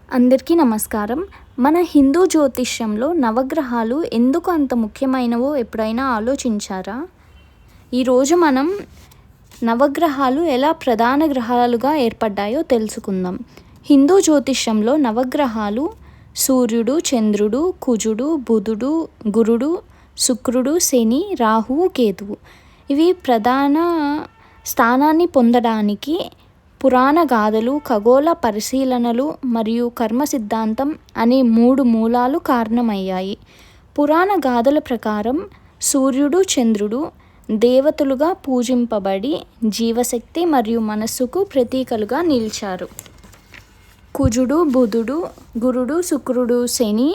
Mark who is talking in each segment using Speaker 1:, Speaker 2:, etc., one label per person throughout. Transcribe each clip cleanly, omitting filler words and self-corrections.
Speaker 1: అందరికీ నమస్కారం. మన హిందూ జ్యోతిష్యంలో నవగ్రహాలు ఎందుకు అంత ముఖ్యమైనవో ఎప్పుడైనా ఆలోచించారా? ఈరోజు మనం నవగ్రహాలు ఎలా ప్రధాన గ్రహాలుగా ఏర్పడ్డాయో తెలుసుకుందాం. హిందూ జ్యోతిష్యంలో నవగ్రహాలు సూర్యుడు, చంద్రుడు, కుజుడు, బుధుడు, గురుడు, శుక్రుడు, శని, రాహువు, కేతువు. ఇవి ప్రధాన స్థానాన్ని పొందడానికి పురాణ గాథలు, ఖగోళ పరిశీలనలు మరియు కర్మ సిద్ధాంతం అనే 3 మూలాలు కారణమయ్యాయి. పురాణ గాథల ప్రకారం సూర్యుడు, చంద్రుడు దేవతలుగా పూజింపబడి జీవశక్తి మరియు మనస్సుకు ప్రతీకలుగా నిలిచారు. కుజుడు, బుధుడు, గురుడు, శుక్రుడు, శని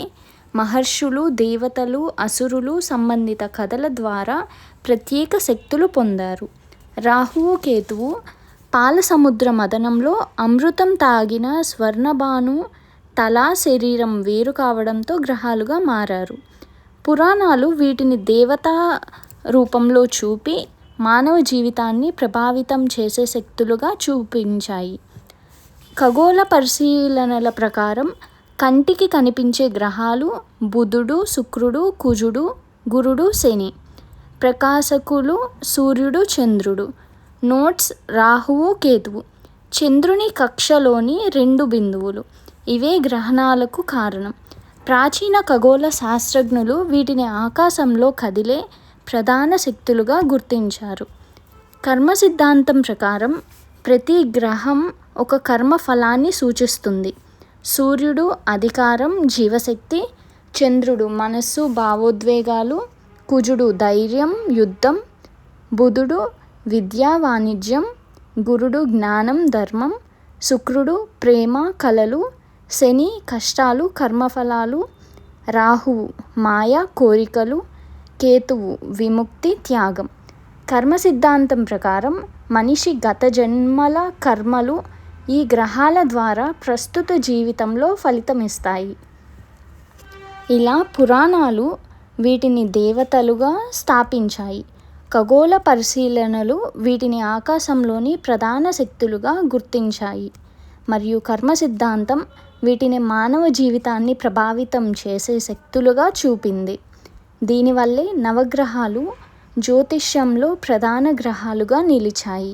Speaker 1: మహర్షులు, దేవతలు, అసురులు సంబంధిత కథల ద్వారా ప్రత్యేక శక్తులు పొందారు. రాహువు, కేతువు పాల సముద్ర మథనంలో అమృతం తాగిన స్వర్ణభాను తల, శరీరం వేరు కావడంతో గ్రహాలుగా మారారు. పురాణాలు వీటిని దేవతా రూపంలో చూపి మానవ జీవితాన్ని ప్రభావితం చేసే శక్తులుగా చూపించాయి. ఖగోళ పరిశీలనల ప్రకారం కంటికి కనిపించే గ్రహాలు బుధుడు, శుక్రుడు, కుజుడు, గురుడు, శని. ప్రకాశకులు సూర్యుడు, చంద్రుడు. నోట్స్ రాహువు, కేతువు. చంద్రుని కక్షలోని 2 బిందువులు. ఇవే గ్రహణాలకు కారణం. ప్రాచీన ఖగోళ శాస్త్రజ్ఞులు వీటిని ఆకాశంలో కదిలే ప్రధాన శక్తులుగా గుర్తించారు. కర్మ సిద్ధాంతం ప్రకారం ప్రతి గ్రహం ఒక కర్మ ఫలాన్ని సూచిస్తుంది. సూర్యుడు అధికారం, జీవశక్తి. చంద్రుడు మనస్సు, భావోద్వేగాలు. కుజుడు ధైర్యం, యుద్ధం. బుధుడు విద్య, వాణిజ్యం. గురుడు జ్ఞానం, ధర్మం. శుక్రుడు ప్రేమ, కలలు. శని కష్టాలు, కర్మఫలాలు. రాహువు మాయ, కోరికలు. కేతువు విముక్తి, త్యాగం. కర్మ సిద్ధాంతం ప్రకారం మనిషి గత జన్మల కర్మలు ఈ గ్రహాల ద్వారా ప్రస్తుత జీవితంలో ఫలితమిస్తాయి. ఇలా పురాణాలు వీటిని దేవతలుగా స్థాపించాయి. ఖగోళ పరిశీలనలు వీటిని ఆకాశంలోని ప్రధాన శక్తులుగా గుర్తించాయి మరియు కర్మ సిద్ధాంతం వీటిని మానవ జీవితాన్ని ప్రభావితం చేసే శక్తులుగా చూపింది. దీనివల్లే నవగ్రహాలు జ్యోతిష్యంలో ప్రధాన గ్రహాలుగా నిలిచాయి.